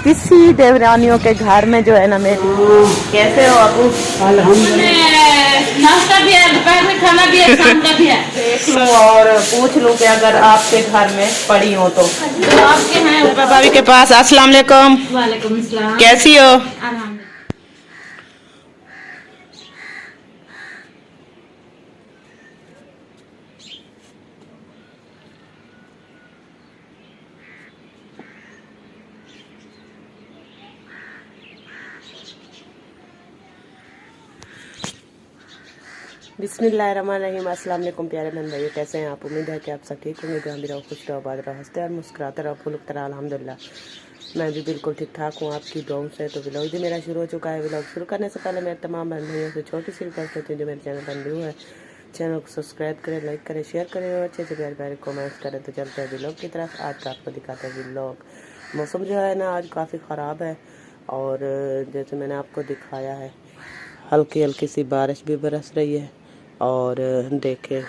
किसी देवरानियों के घर में जो है ना मेरी। कैसे हो अबू? नाश्ता भी है, दोपहर में खाना भी है, शाम का भी है। देख लूं और पूछ लूं कि अगर आपके घर में पड़ी हो तो आपके हैं भाभी के पास। अस्सलाम वालेकुम। वालेकुम सलाम। कैसी हो? बिस्मिल्लाहिर्रहमानिर्रहीम। अस्सलाम वालेकुम प्यारे बहन भाइयों, कैसे हैं आप? उम्मीद है कि आप सब ठीक होंगे। जहाँ भी रहो खुश रहो, आबाद रहो, हंसते और मुस्कुराते रहो, फुलक तरह अल्हम्दुलिल्लाह मैं भी बिल्कुल ठीक ठाक हूँ आपकी दुआओं से। तो व्लॉग भी मेरा शुरू हो चुका है। व्लॉग शुरू करने से पहले मेरे तमाम बहन भाइयों से छोटी सी रिक्वेस्ट होती है, जो मेरे चैनल पर न्यू है चैनल को सब्सक्राइब करें, लाइक करें, शेयर करें और अच्छे से प्यारे प्यारे कमेंट्स करें। तो चलते हैं व्लॉग की तरफ। आज का आपको दिखाते हैं व्लॉग। मौसम जो है ना आज काफ़ी ख़राब है और जैसे मैंने आपको दिखाया है हल्की हल्की सी बारिश भी बरस रही है और देखें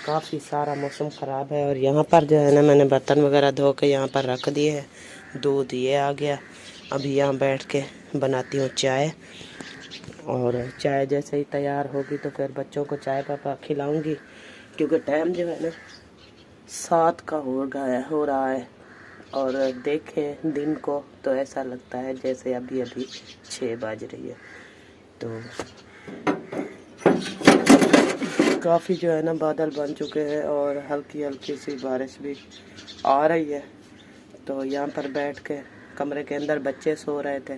काफ़ी सारा मौसम ख़राब है। और यहाँ पर जो है ना मैंने बर्तन वगैरह धो के यहाँ पर रख दिए हैं। दूध ये आ गया। अभी यहाँ बैठ के बनाती हूँ चाय और चाय जैसे ही तैयार होगी तो फिर बच्चों को चाय पापा खिलाऊंगी, क्योंकि टाइम जो है ना 7 का हो रहा है और देखें दिन को तो ऐसा लगता है जैसे अभी अभी 6 बज रही है। तो काफ़ी जो है ना बादल बन चुके हैं और हल्की हल्की सी बारिश भी आ रही है। तो यहाँ पर बैठ के कमरे के अंदर बच्चे सो रहे थे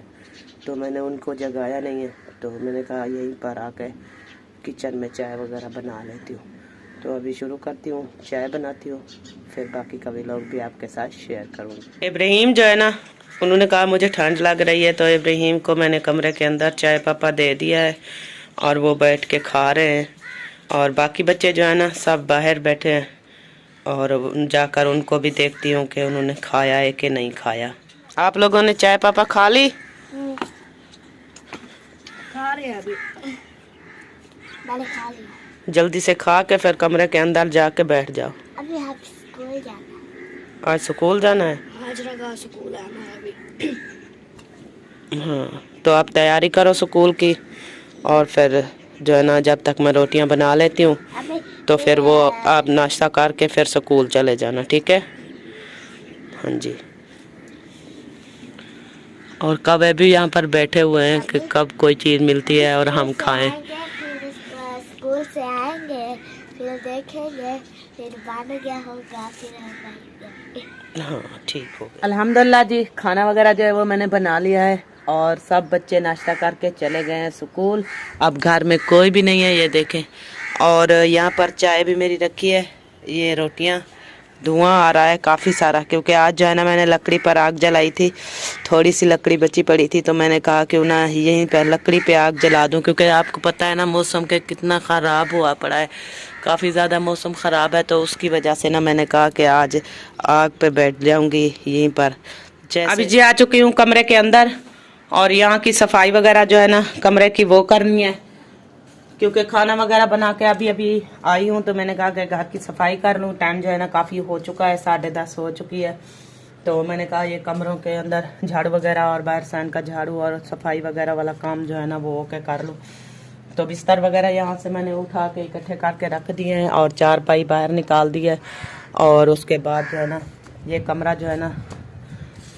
तो मैंने उनको जगाया नहीं है, तो मैंने कहा यहीं पर आके किचन में चाय वगैरह बना लेती हूँ। तो अभी शुरू करती हूँ, चाय बनाती हूँ, फिर बाकी का व्लॉग भी आपके साथ शेयर करूँगी। इब्राहिम जो है ना उन्होंने कहा मुझे ठंड लग रही है, तो इब्राहिम को मैंने कमरे के अंदर चाय पापा दे दिया है और वो बैठ के खा रहे हैं। और बाकी बच्चे जो है ना सब बाहर बैठे हैं और जाकर उनको भी देखती हूँ कि उन्होंने खाया है कि नहीं खाया। आप लोगों ने चाय पापा खा ली? खा रहे हैं अभी। मैंने खा लिया। जल्दी से खा के फिर कमरे के अंदर जाके बैठ जाओ। अभी हम स्कूल जाना है। आज स्कूल जाना है? आज रगा स्कूल है हमारा अभी। हाँ तो आप तैयारी करो स्कूल की और फिर जो है ना जब तक मैं रोटियां बना लेती हूँ तो फिर वो आप नाश्ता करके फिर स्कूल चले जाना, ठीक है? हाँ जी। और कब अभी यहाँ पर बैठे हुए हैं कि कब कोई चीज़ मिलती है और हम खाएं। फिर स्कूल से आएंगे, फिर देखेंगे, फिर बन गया होगा, फिर हम आएंगे। हाँ ठीक हो गया। अल्हम्दुलिल्लाह जी, खाना वगैरह जो है वो मैंने बना लिया है और सब बच्चे नाश्ता करके चले गए हैं स्कूल। अब घर में कोई भी नहीं है, ये देखें। और यहाँ पर चाय भी मेरी रखी है, ये रोटियाँ, धुआं आ रहा है काफ़ी सारा, क्योंकि आज जो है ना मैंने लकड़ी पर आग जलाई थी। थोड़ी सी लकड़ी बची पड़ी थी तो मैंने कहा क्यों ना यहीं पर लकड़ी पे आग जला दूं, क्योंकि आपको पता है ना मौसम के कितना ख़राब हुआ पड़ा है, काफ़ी ज़्यादा मौसम ख़राब है। तो उसकी वजह से ना मैंने कहा कि आज आग पे बैठ जाऊंगी यहीं पर। अभी जी आ चुकी हूँ कमरे के अंदर और यहाँ की सफाई वगैरह जो है ना कमरे की वो करनी है, क्योंकि खाना वगैरह बना के अभी अभी आई हूँ तो मैंने कहा कि घर की सफाई कर लूँ। टाइम जो है ना काफ़ी हो चुका है, 10:30 हो चुकी है। तो मैंने कहा ये कमरों के अंदर झाड़ू वगैरह और बाहर सान का झाड़ू और सफाई वगैरह वाला काम जो है ना वो ओके कर लूँ। तो बिस्तर वगैरह यहाँ से मैंने उठा के इकट्ठे करके रख दिए हैं और 4 पाई बाहर निकाल दिए है। और उसके बाद जो है ना ये कमरा जो है ना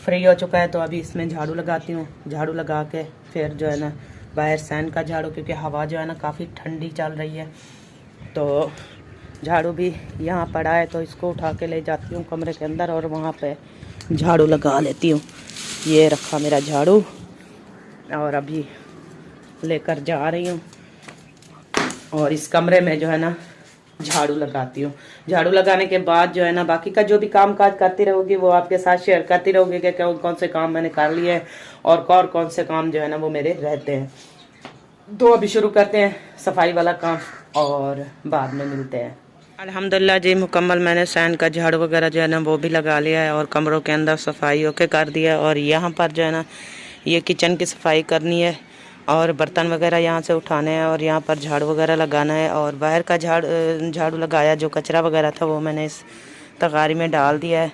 फ्री हो चुका है, तो अभी इसमें झाड़ू लगाती हूँ। झाड़ू लगा के फिर जो है ना बाहर सैन का झाड़ू, क्योंकि हवा जो है ना काफ़ी ठंडी चल रही है। तो झाड़ू भी यहाँ पड़ा है तो इसको उठा के ले जाती हूँ कमरे के अंदर और वहाँ पे झाड़ू लगा लेती हूँ। ये रखा मेरा झाड़ू और अभी लेकर जा रही हूँ और इस कमरे में जो है ना झाड़ू लगाती हूँ। झाड़ू लगाने के बाद जो है ना बाकी का जो भी काम काज करती रहूँगी वो आपके साथ शेयर करती रहूँगी कि कौन से काम मैंने कर लिए हैं और कौन से काम जो है ना वो मेरे रहते हैं। तो अभी शुरू करते हैं सफाई वाला काम और बाद में मिलते हैं। अल्हम्दुलिल्लाह जी, मुकम्मल मैंने सैन का झाड़ू वगैरह जो है ना वो भी लगा लिया है और कमरों के अंदर सफाई ओके कर दिया। और यहाँ पर जो है ना ये किचन की सफाई करनी है और बर्तन वगैरह यहाँ से उठाने हैं और यहाँ पर झाड़ू वगैरह लगाना है। और बाहर का झाड़ू लगाया, जो कचरा वगैरह था वो मैंने इस तगारी में डाल दिया है।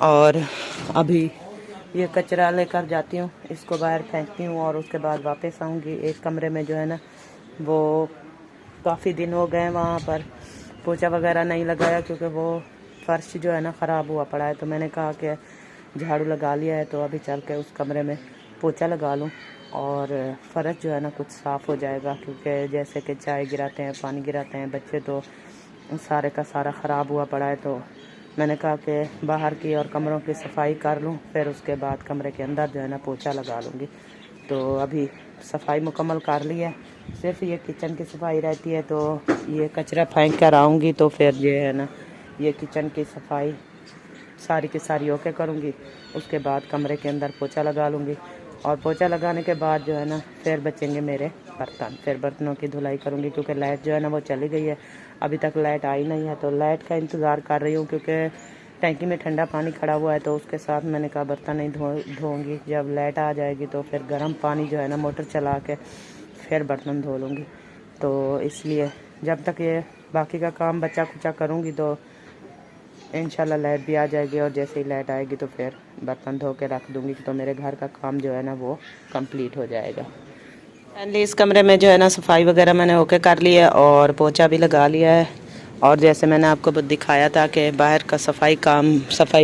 और अभी ये कचरा लेकर जाती हूँ, इसको बाहर फेंकती हूँ और उसके बाद वापस आऊँगी। एक कमरे में जो है ना वो काफ़ी दिन हो गए वहाँ पर पोछा वगैरह नहीं लगाया क्योंकि वो फर्श जो है ना ख़राब हुआ पड़ा है। तो मैंने कहा कि झाड़ू लगा लिया है तो अभी चल के उस कमरे में पोछा लगा लूँ और फर्श जो है ना कुछ साफ़ हो जाएगा, क्योंकि जैसे कि चाय गिराते हैं, पानी गिराते हैं बच्चे, तो सारे का सारा ख़राब हुआ पड़ा है। तो मैंने कहा कि बाहर की और कमरों की सफाई कर लूँ, फिर उसके बाद कमरे के अंदर जो है ना पोछा लगा लूँगी। तो अभी सफाई मुकम्मल कर ली है, सिर्फ ये किचन की सफाई रहती है। तो ये कचरा फेंक कर आऊँगी तो फिर जो है ना ये किचन की सफाई सारी की सारी ओके करूँगी। उसके बाद कमरे के अंदर पोछा लगा लूँगी और पोछा लगाने के बाद जो है ना फिर बचेंगे मेरे बर्तन, फिर बर्तनों की धुलाई करूँगी क्योंकि लाइट जो है ना वो चली गई है, अभी तक लाइट आई नहीं है। तो लाइट का इंतज़ार कर रही हूँ क्योंकि टैंकी में ठंडा पानी खड़ा हुआ है, तो उसके साथ मैंने कहा बर्तन नहीं धोऊँगी। जब लाइट आ जाएगी तो फिर गर्म पानी जो है ना मोटर चला के फिर बर्तन धो लूँगी। तो इसलिए जब तक ये बाकी का काम बचा कुचा करूँगी तो इंशाल्लाह लाइट भी आ जाएगी और जैसे ही लाइट आएगी तो फिर बर्तन धो के रख दूँगी, तो मेरे घर का काम जो है ना वो कंप्लीट हो जाएगा। फाइनली इस कमरे में जो है ना सफाई वगैरह मैंने ओके कर ली है और पोछा भी लगा लिया है। और जैसे मैंने आपको दिखाया था कि बाहर का सफाई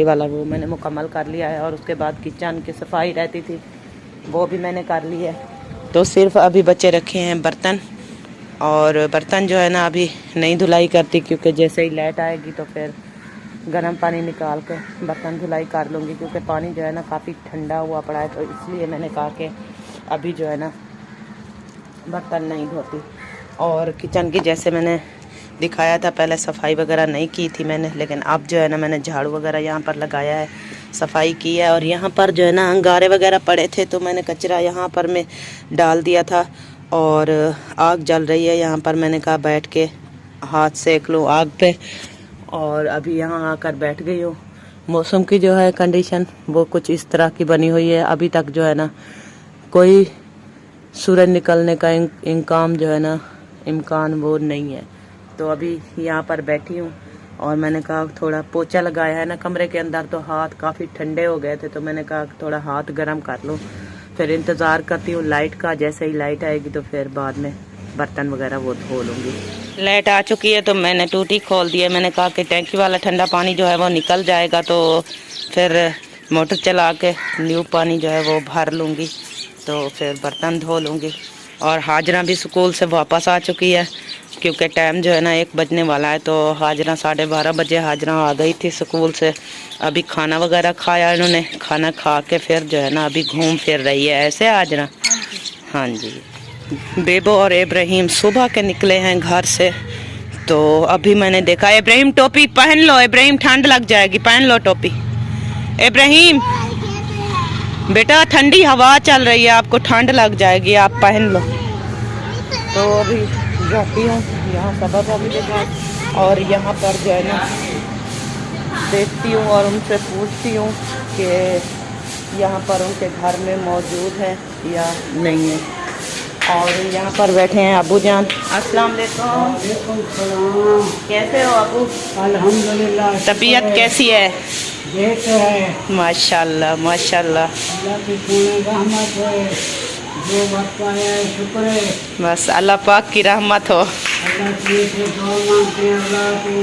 वाला वो मैंने मुकम्मल कर लिया है और उसके बाद किचन की सफाई रहती थी वो भी मैंने कर ली है। तो सिर्फ अभी बचे रखे हैं बर्तन, और बर्तन जो है ना अभी नहीं धुलाई करती क्योंकि जैसे ही लाइट आएगी तो फिर गर्म पानी निकाल के बर्तन धुलाई कर लूँगी, क्योंकि पानी जो है ना काफ़ी ठंडा हुआ पड़ा है। तो इसलिए मैंने कहा कि अभी जो है ना बर्तन नहीं धोती। और किचन की जैसे मैंने दिखाया था पहले सफाई वगैरह नहीं की थी मैंने, लेकिन अब जो है ना मैंने झाड़ू वगैरह यहाँ पर लगाया है, सफाई की है। और यहाँ पर जो है ना अंगारे वगैरह पड़े थे तो मैंने कचरा यहाँ पर मैं डाल दिया था और आग जल रही है यहाँ पर। मैंने कहा बैठ के हाथ सेक लूँ आग पे, और अभी यहाँ आकर बैठ गई हूँ। मौसम की जो है कंडीशन वो कुछ इस तरह की बनी हुई है, अभी तक जो है ना कोई सूरज निकलने का इम्कान वो नहीं है। तो अभी यहाँ पर बैठी हूँ और मैंने कहा थोड़ा पोछा लगाया है ना कमरे के अंदर तो हाथ काफ़ी ठंडे हो गए थे, तो मैंने कहा थोड़ा हाथ गर्म कर लूँ। फिर इंतज़ार करती हूँ लाइट का, जैसे ही लाइट आएगी तो फिर बाद में बर्तन वगैरह वो धो लूँगी। लाइट आ चुकी है तो मैंने टूटी खोल दी है। मैंने कहा कि टैंकी वाला ठंडा पानी जो है वो निकल जाएगा तो फिर मोटर चला के न्यू पानी जो है वो भर लूँगी, तो फिर बर्तन धो लूँगी। और हाजरा भी स्कूल से वापस आ चुकी है क्योंकि टाइम जो है ना 1 बजने वाला है। तो हाजरा 12:30 बजे हाजरा आ गई थी स्कूल से। अभी खाना वगैरह खाया इन्होंने, खाना खा के फिर जो है ना अभी घूम फिर रही है ऐसे हाजरा। हाँ जी, बेबो और इब्राहिम सुबह के निकले हैं घर से। तो अभी मैंने देखा, इब्राहिम टोपी पहन लो, इब्राहिम ठंड लग जाएगी, पहन लो टोपी। इब्राहिम बेटा ठंडी हवा चल रही है, आपको ठंड लग जाएगी, आप पहन लो। तो अभी जाती हूँ यहाँ सबब अभी देखा, और यहाँ पर जो है ना देखती हूँ और उनसे पूछती हूँ कि यहाँ पर उनके घर में मौजूद है या नहीं है। और यहाँ पर बैठे हैं अबू जान। अस्सलाम वालेकुम। कैसे हो अबू? अल्हम्दुलिल्लाह। तबीयत कैसी है? बेहतर है माशाल्लाह माशाल्लाह। अल्लाह की पूरी रहमत है, जो वक्त आया है शुक्र है। बस अल्लाह पाक की रहमत हो। अल्लाह की से दुआ मांगते हैं, अल्लाह को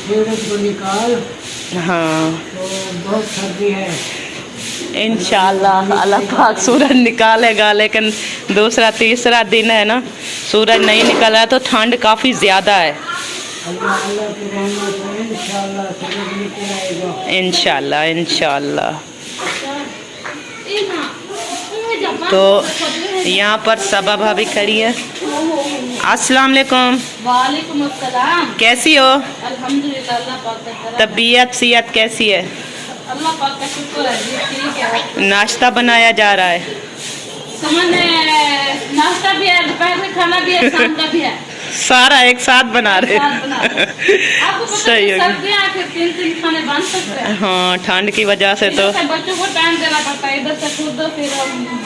सूरज को निकाल। हाँ तो बहुत सर्दी है, इंशाल्लाह अल्लाह पाक सूरज निकालेगा, लेकिन दूसरा तीसरा दिन है ना सूरज नहीं निकला तो ठंड काफ़ी ज़्यादा है। अल्लाह की रहमत है, इंशाल्लाह सूरज निकल आएगा। इंशाल्लाह इंशाल्लाह। तो यहाँ पर सबा भाभी खड़ी है। अस्सलाम वालेकुम। वालेकुम अस्सलाम। कैसी हो? अल्हम्दुलिल्लाह, अल्लाह पाक का करम। तबीयत सेहत कैसी है? अल्लाह पाक का शुक्र है जी, ठीक है। नाश्ता बनाया जा रहा है? सामने नाश्ता भी है, दोपहर में खाना भी है, शाम का भी है, सारा एक साथ बना रहे साथ बना रहे हैं। आपको पता सही है हो गया। सर्दियाँ आके 3 खाने बन सकते हैं। हाँ ठंड की वजह से तो इधर से बच्चों को टाइम देना पड़ता है, इधर से खुद दो, फिर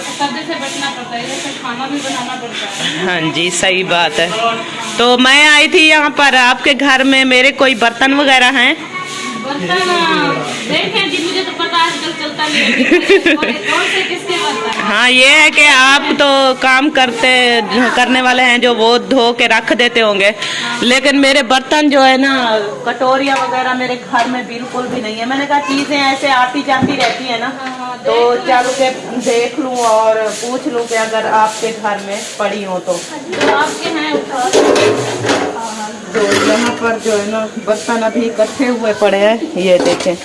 सर्दी से बचना पड़ता है, इधर से खाना भी बनाना पड़ता है। हाँ जी सही बात है। तो मैं आई थी यहाँ पर आपके घर में, मेरे कोई बर्तन वगैरह हैं? बर्तन देखें जी, मुझे तो पता है पता नहीं कौन से किसके बर्तन है। हाँ ये है कि आप तो काम करने वाले हैं जो वो धो के रख देते होंगे, लेकिन मेरे बर्तन जो है ना, कटोरियाँ वगैरह मेरे घर में बिल्कुल भी नहीं है। मैंने कहा चीजें ऐसे आती जाती रहती है ना, तो चल के देख लूं और पूछ लूं कि अगर आपके घर में पड़ी हो तो आपके हैं उठा। तो यहाँ पर जो है ना बर्तन अभी इकट्ठे हुए पड़े हैं, ये देखें।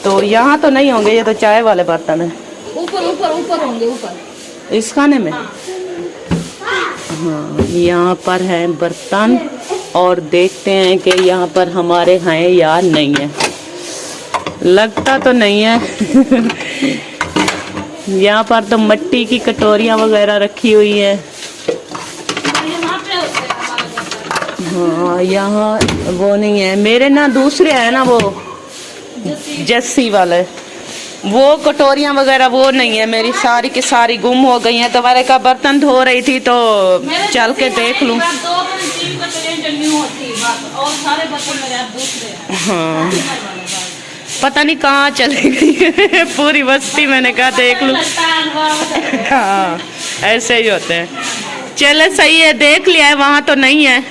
तो यहाँ तो नहीं होंगे, ये तो चाय वाले बर्तन है। ऊपर ऊपर ऊपर होंगे, ऊपर इस खाने में। हाँ यहाँ पर है बर्तन और देखते हैं कि यहाँ पर हमारे हैं या नहीं है। लगता तो नहीं है। यहाँ पर तो मिट्टी की कटोरियाँ वगैरह रखी हुई है। हाँ यहाँ वो नहीं है, मेरे ना दूसरे है ना वो जस्सी वाले, वो कटोरियाँ वगैरह वो नहीं है, मेरी सारी की सारी गुम हो गई हैं। तो मैंने कहा बर्तन धो रही थी तो चल के देख लूँ। हाँ पता नहीं कहाँ चली गई पूरी बस्ती, मैंने कहा देख लूँ। हाँ ऐसे ही होते हैं। चले सही है, देख लिया है, वहाँ तो नहीं है,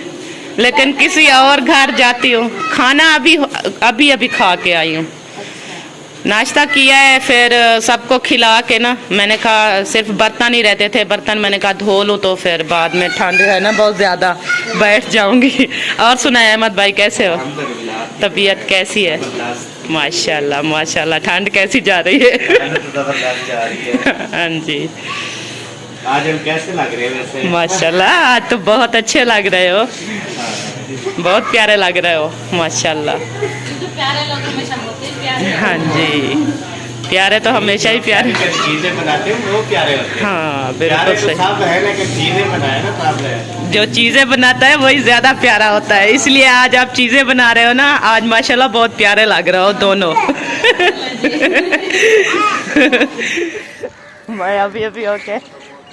लेकिन किसी और घर जाती हूँ। खाना अभी खा के आई हूँ, नाश्ता किया है, फिर सबको खिला के ना मैंने कहा सिर्फ बर्तन ही रहते थे, बर्तन मैंने कहा धो लूँ, तो फिर बाद में ठंड है ना बहुत ज़्यादा, बैठ जाऊंगी। और सुना अहमद भाई कैसे हो, तबीयत कैसी है? माशाल्लाह माशाल्लाह। ठंड कैसी जा रही है? हाँ जी। आज हम कैसे लग रहे हैं वैसे? माशाल्लाह आज तो बहुत अच्छे लग रहे हो, बहुत प्यारे लग रहे हो माशाल्लाह। प्यारे लोग हमेशा होते हैं प्यारे। हाँ जी, प्यारे तो हमेशा ही प्यारे। चीजें बनाते हैं वो प्यारे होते हैं। हाँ प्यारे बिल्कुल तो सही। सब है, लेकिन चीजें बनाए ना तब है। जो चीज़ें बनाता है वही ज़्यादा प्यारा होता है, इसलिए आज आप चीज़ें बना रहे हो ना, आज माशाल्लाह बहुत प्यारे लग रहे हो दोनों। मैं अभी ओके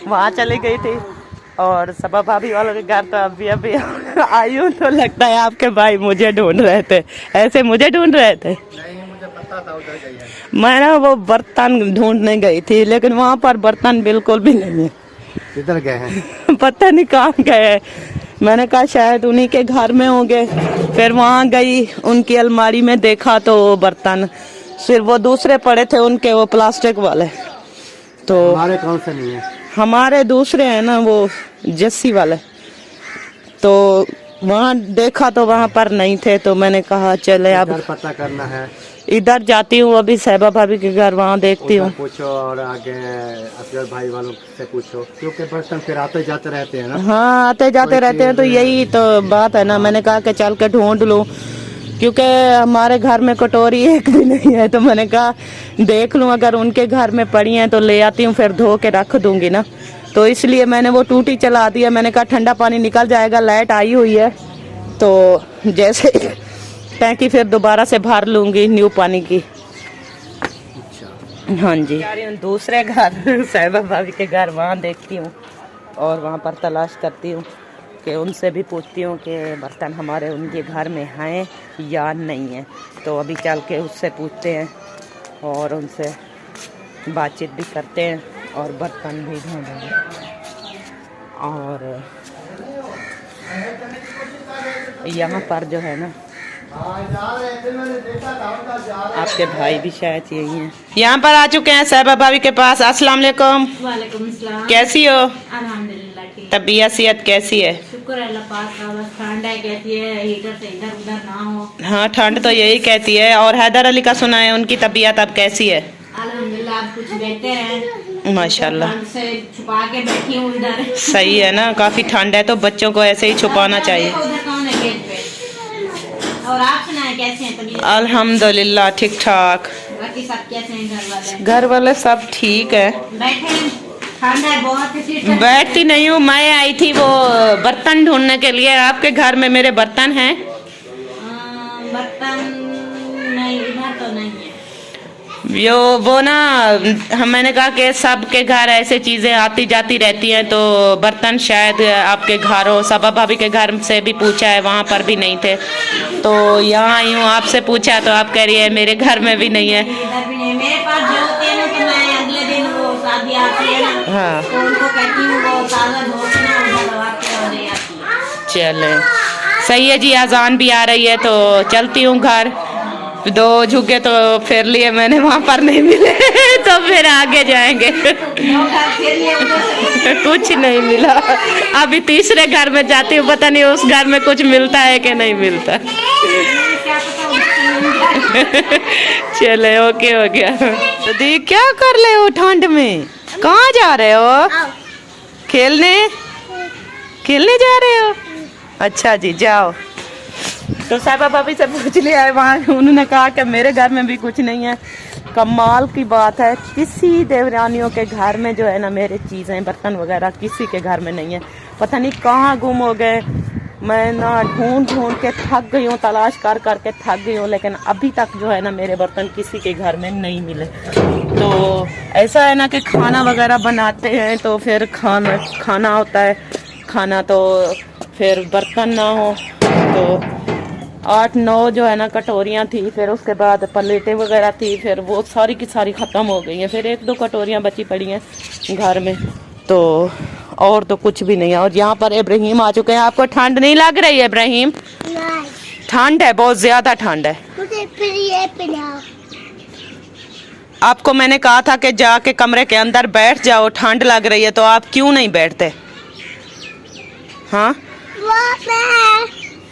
वहाँ चली गई थी और सबा भाभी वालों के घर, तो अभी आई हूँ, तो लगता है आपके भाई मुझे ढूंढ रहे थे, ऐसे मुझे ढूंढ रहे थे। नहीं मुझे पता था उधर गई है। मैं ना वो बर्तन ढूंढने गई थी, लेकिन वहाँ पर बर्तन बिल्कुल भी नहीं है। किधर गए हैं? पता नहीं कहाँ गए। मैंने कहा शायद उन्हीं के घर में होंगे, फिर वहाँ गई, उनकी अलमारी में देखा तो वो बर्तन सिर्फ वो दूसरे पड़े थे उनके, वो प्लास्टिक वाले। तो हमारे कौन से नहीं है? हमारे दूसरे हैं ना वो जस्सी वाले, तो वहाँ देखा तो वहाँ पर नहीं थे, तो मैंने कहा चले अब पता करना है, इधर जाती हूँ अभी साहिबा भाभी के घर, वहाँ देखती हूँ। पूछो और आगे असगर भाई वालों से पूछो, क्योंकि बर्तन फिर आते जाते रहते हैं ना। हाँ आते जाते रहते हैं, तो यही तो बात है ना। मैंने कहा कि चल के ढूंढ लूँ, क्योंकि हमारे घर में कटोरी एक भी नहीं है, तो मैंने कहा देख लूँ, अगर उनके घर में पड़ी हैं तो ले आती हूँ, फिर धो के रख दूंगी ना। तो इसलिए मैंने वो टूटी चला दी है। मैंने कहा ठंडा पानी निकल जाएगा, लाइट आई हुई है, तो जैसे टैंकी फिर दोबारा से भर लूंगी न्यू पानी की। हाँ जी, दूसरे घर साहिबा भाभी के घर, वहाँ देखती हूँ और वहाँ पर तलाश करती हूँ कि उनसे भी पूछती हूँ कि बर्तन हमारे उनके घर में हैं या नहीं है। तो अभी चल के उससे पूछते हैं और उनसे बातचीत भी करते हैं और बर्तन भी ढूंढेंगे। और यहाँ पर जो है ना आपके भाई भी शायद यही हैं। यहाँ पर आ चुके हैं साहिबा भाभी के पास। अस्सलाम वालेकुम। वालेकुम सलाम। कैसी हो? अल्हम्दुलिल्लाह ठीक। तबीयत सेहत कैसी है? शुक्र है अल्लाह पाक का, बस ठंड है, कहती है हीटर से इधर उधर ना हो। हाँ ठंड तो यही कहती है। और हैदर अली का सुना है उनकी तबीयत अब कैसी है? अल्हम्दुलिल्लाह आप कुछ बेहतर है माशाल्लाह। ठंड से छुपा के बैठी हूँ इधर। सही है ना, काफी ठंड है तो बच्चों को ऐसे ही छुपाना चाहिए। उधर कौन है गेट पे? और आप सुनाए कैसे हैं तबीयत? अल्हम्दुलिल्लाह ठीक ठाक। बाकी सब कैसे हैं घर वाले? घर वाले सब ठीक है। बैठे हैं, ठंड है बहुत, इसलिए बैठती नहीं हूँ, मैं आई थी वो बर्तन ढूंढने के लिए। आपके घर में मेरे बर्तन हैं? बर्तन नहीं, इधर तो नहीं है। वो ना मैंने कहा कि सबके घर ऐसे चीज़ें आती जाती रहती हैं, तो बर्तन शायद आपके घर हो। सबा भाभी के घर से भी पूछा है, वहाँ पर भी नहीं थे, तो यहाँ आई हूँ, आपसे पूछा तो आप कह रही है मेरे घर में भी नहीं है। इधर भी नहीं, मेरे पास जो होते हैं ना तो मैं अगले दिन वो शादी आती है ना हाँ तो उनको कहती हूँ वो कागज हो के ना उधर लगाते और ले आती है। चले सही है जी। अजान भी आ रही है तो चलती हूँ घर। 2 झुके तो फिर लिए मैंने, वहां पर नहीं मिले तो फिर आगे जाएंगे। कुछ नहीं मिला। अभी तीसरे घर में जाती हूँ, पता नहीं उस घर में कुछ मिलता है कि नहीं मिलता। चले ओके हो गया। तो दी क्या कर रहे हो ठंड में? कहाँ जा रहे हो? खेलने खेलने जा रहे हो? अच्छा जी जाओ। तो साहिबा भाभी से पूछ लिया है वहाँ, उन्होंने कहा कि मेरे घर में भी कुछ नहीं है। कमाल की बात है, किसी देवरानियों के घर में जो है ना मेरे चीज़ें बर्तन वगैरह किसी के घर में नहीं है। पता नहीं कहाँ गुम हो गए। मैं ना ढूंढ ढूंढ के थक गई हूँ, तलाश कर कर के थक गई हूँ, लेकिन अभी तक जो है ना मेरे बर्तन किसी के घर में नहीं मिले। तो ऐसा है ना कि खाना वगैरह बनाते हैं तो फिर खाना होता है, खाना तो फिर बर्तन ना हो तो 8-9 जो है ना कटोरियाँ थी, फिर उसके बाद प्लेटें वगैरह थी, फिर वो सारी की सारी ख़त्म हो गई हैं। फिर 1-2 कटोरियाँ बची पड़ी हैं घर में, तो और तो कुछ भी नहीं है। और यहाँ पर इब्राहिम आ चुके हैं। आपको ठंड नहीं लग रही है इब्राहिम? नहीं, ठंड है, बहुत ज़्यादा ठंड है। मुझे फिर ये पिलाओ। आपको मैंने कहा था कि जाके कमरे के अंदर बैठ जाओ, ठंड लग रही है, तो आप क्यों नहीं बैठते? हाँ वो मैं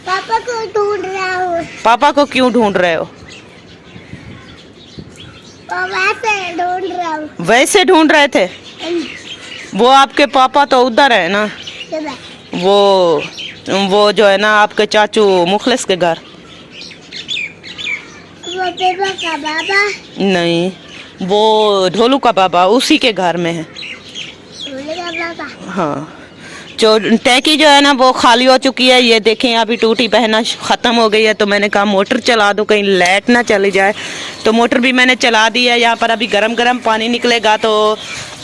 पापा को ढूंढ रहा हूँ। पापा को क्यों ढूंढ रहे हो? वो वैसे ढूंढ रहा हूँ। वैसे ढूंढ रहे थे? वो आपके पापा तो उधर है ना, वो जो है ना आपके चाचू मुखलिस के घर। वो पेपा का बाबा? नहीं, वो ढोलू का बाबा उसी के घर में है। ढोलू का बाबा? हाँ, जो टैंकी जो है ना वो खाली हो चुकी है। ये देखें अभी टूटी बहना ख़त्म हो गई है, तो मैंने कहा मोटर चला दो कहीं लाइट ना चली जाए, तो मोटर भी मैंने चला दी है। यहाँ पर अभी गरम गरम पानी निकलेगा तो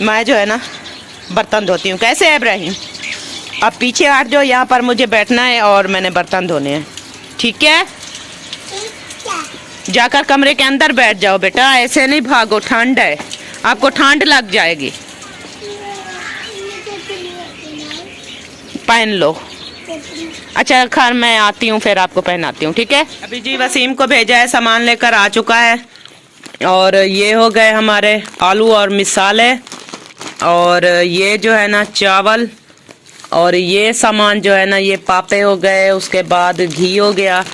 मैं जो है ना बर्तन धोती हूँ। कैसे है इब्राहिम? आप पीछे हट जाओ, यहाँ पर मुझे बैठना है और मैंने बर्तन धोने हैं, ठीक है? जाकर कमरे के अंदर बैठ जाओ बेटा, ऐसे नहीं भागो, ठंड है, आपको ठंड लग जाएगी। पहन लो। अच्छा खैर मैं आती हूँ फिर आपको पहनाती हूँ, ठीक है? अभी जी वसीम को भेजा है, सामान लेकर आ चुका है। और ये हो गए हमारे आलू और मिसाले, और ये जो है ना चावल, और ये सामान जो है ना ये पापे हो गए, उसके बाद घी हो गया।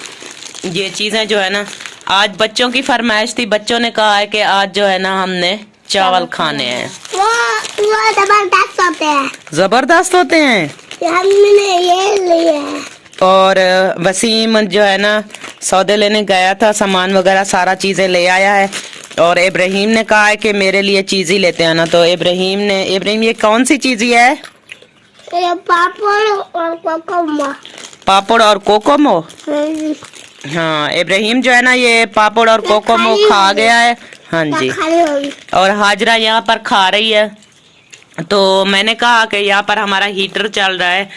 ये चीज़ें जो है ना आज बच्चों की फरमाइश थी, बच्चों ने कहा है कि आज जो है ना हमने चावल खाने हैं। वो जबरदस्त होते हैं। ज़बरदस्त होते हैं। हमने ये लिए हैं। और वसीम जो है ना सौदे लेने गया था, सामान वगैरह सारा चीज़ें ले आया है। और इब्राहिम ने कहा है कि मेरे लिए चीज़ ही लेते आना, तो इब्राहिम ये कौन सी चीज़ है? ये पापड़ और कोकोमो। पापड़ और कोकोमो? हाँ, इब्राहिम जो है ना ये पापड़ और कोकोमो खा गया है। हाँ जी, और हाजरा यहाँ पर खा रही है। तो मैंने कहा कि यहाँ पर हमारा हीटर चल रहा है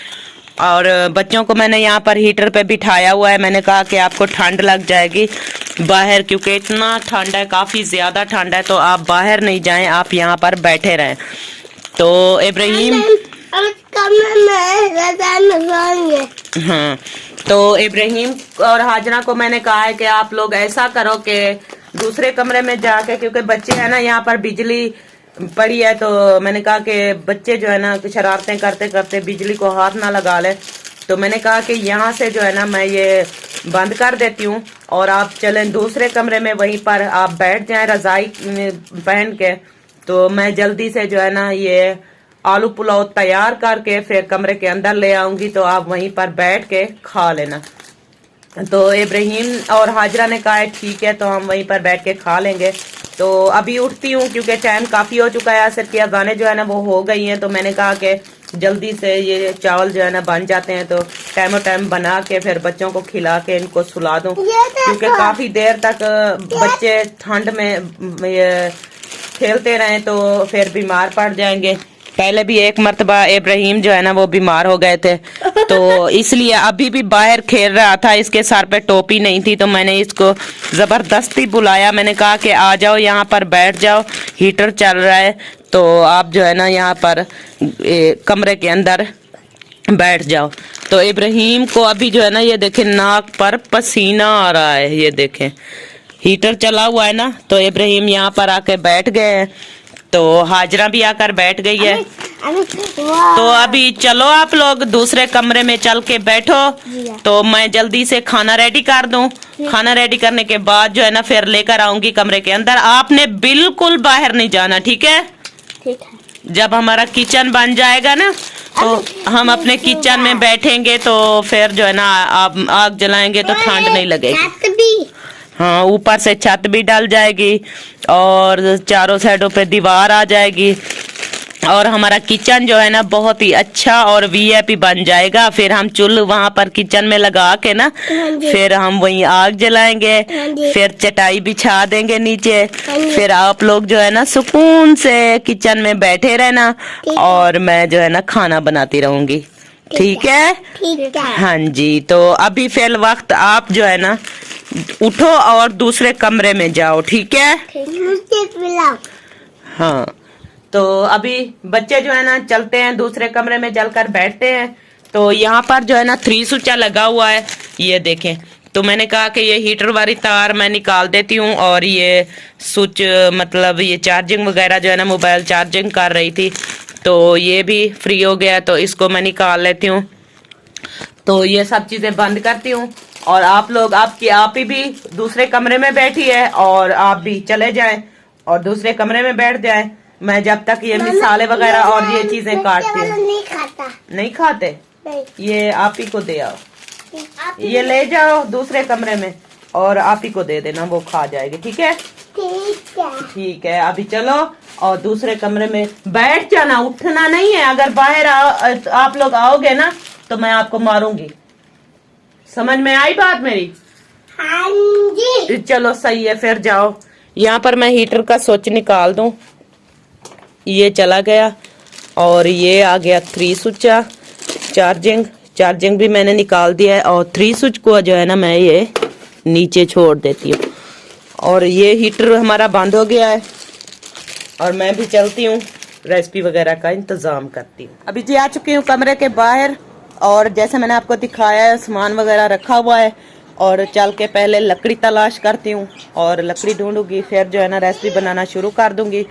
और बच्चों को मैंने यहाँ पर हीटर पे बिठाया हुआ है। मैंने कहा कि आपको ठंड लग जाएगी बाहर, क्योंकि इतना ठंड है, काफ़ी ज़्यादा ठंड है, तो आप बाहर नहीं जाएं, आप यहाँ पर बैठे रहें। तो इब्राहिम हाँ, तो इब्राहिम और हाजरा को मैंने कहा है कि आप लोग ऐसा करो कि दूसरे कमरे में जाके, क्योंकि बच्चे हैं ना यहाँ पर बिजली पड़ी है, तो मैंने कहा कि बच्चे जो है ना शरारतें करते करते बिजली को हाथ ना लगा ले, तो मैंने कहा कि यहाँ से जो है ना मैं ये बंद कर देती हूँ और आप चलें दूसरे कमरे में, वहीं पर आप बैठ जाएं रजाई पहन के। तो मैं जल्दी से जो है ना ये आलू पुलाव तैयार करके फिर कमरे के अंदर ले आऊंगी, तो आप वहीं पर बैठ के खा लेना। तो इब्राहिम और हाजरा ने कहा है ठीक है, तो हम वहीं पर बैठ के खा लेंगे। तो अभी उठती हूँ क्योंकि टाइम काफ़ी हो चुका है, असर की अज़ानें जो है ना वो हो गई हैं। तो मैंने कहा कि जल्दी से ये चावल जो है ना बन जाते हैं, तो टाइम बना के फिर बच्चों को खिला के इनको सुला दूँ, क्योंकि काफ़ी देर तक बच्चे ठंड में ये खेलते रहें तो फिर बीमार पड़ जाएंगे। पहले भी एक मर्तबा इब्राहिम जो है ना वो बीमार हो गए थे, तो इसलिए अभी भी बाहर खेल रहा था, इसके सर पे टोपी नहीं थी, तो मैंने इसको जबरदस्ती बुलाया। मैंने कहा कि आ जाओ यहाँ पर बैठ जाओ, हीटर चल रहा है, तो आप जो है ना यहाँ पर कमरे के अंदर बैठ जाओ। तो इब्राहिम को अभी जो है ना ये देखें नाक पर पसीना आ रहा है, ये देखें हीटर चला हुआ है ना, तो इब्राहिम यहाँ पर आके बैठ गए हैं, तो हाजरा भी आकर बैठ गई है। तो अभी चलो आप लोग दूसरे कमरे में चल के बैठो, तो मैं जल्दी से खाना रेडी कर दूं। खाना रेडी करने के बाद जो है ना फिर लेकर आऊंगी कमरे के अंदर। आपने बिल्कुल बाहर नहीं जाना, ठीक है? ठीक है। जब हमारा किचन बन जाएगा ना तो हम अपने किचन में बैठेंगे, तो फिर जो है ना आप आग जलाएंगे तो ठंड नहीं लगेगी। हाँ, ऊपर से छत भी डल जाएगी और चारों साइडों पे दीवार आ जाएगी, और हमारा किचन जो है ना बहुत ही अच्छा और वीआईपी बन जाएगा। फिर हम चूल्हा वहां पर किचन में लगा के ना फिर हम वहीं आग जलाएंगे, फिर चटाई बिछा देंगे नीचे, फिर आप लोग जो है ना सुकून से किचन में बैठे रहना और मैं जो है ना खाना बनाती रहूंगी, ठीक है? ठीक है। हाँ जी, तो अभी फिल वक्त आप जो है ना उठो और दूसरे कमरे में जाओ, ठीक है? हाँ, तो अभी बच्चे जो है ना चलते हैं दूसरे कमरे में, चलकर बैठते हैं। तो यहाँ पर जो है ना 3 स्विच लगा हुआ है, ये देखें। तो मैंने कहा कि ये हीटर वाली तार मैं निकाल देती हूँ, और ये स्विच मतलब ये चार्जिंग वगैरह जो है ना मोबाइल चार्जिंग कर रही थी, तो ये भी फ्री हो गया, तो इसको मैं निकाल लेती हूँ। तो ये सब चीजें बंद करती हूँ, और आप लोग आप ही भी दूसरे कमरे में बैठी है, और आप भी चले जाएं और दूसरे कमरे में बैठ जाएं। मैं जब तक ये मिसाले वगैरह और ये चीजें काटती हूँ। नहीं खाता। नहीं खाते? नहीं। ये आप ही को दे आओ, ये ले जाओ दूसरे कमरे में और आप ही को दे देना, वो खा जाएगी, ठीक है? ठीक है। ठीक है, अभी चलो और दूसरे कमरे में बैठ जाना, उठना नहीं है। अगर बाहर आप लोग आओगे ना तो मैं आपको मारूंगी। समझ में आई बात मेरी? हाँ जी। चलो सही है, फिर जाओ। यहाँ पर मैं हीटर का स्विच निकाल दूं, ये चला गया, और ये आ गया 3 स्विच चार्जिंग भी मैंने निकाल दिया है, और 3 स्विच को जो है ना मैं ये नीचे छोड़ देती हूँ, और ये हीटर हमारा बंद हो गया है, और मैं भी चलती हूँ रेसिपी वगैरह का इंतजाम करती हूँ। अभी जी आ चुकी हूँ कमरे के बाहर, और जैसे मैंने आपको दिखाया है सामान वगैरह रखा हुआ है, और चल के पहले लकड़ी तलाश करती हूँ और लकड़ी ढूंढूंगी, फिर जो है ना रेसिपी बनाना शुरू कर दूंगी।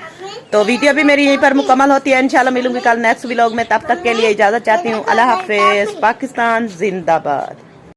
तो वीडियो भी मेरी यहीं पर मुकम्मल होती है। इंशाल्लाह मिलूंगी कल नेक्स्ट व्लॉग में, तब तक के लिए इजाजत चाहती हूँ। अल्लाह हाफिज। पाकिस्तान जिंदाबाद।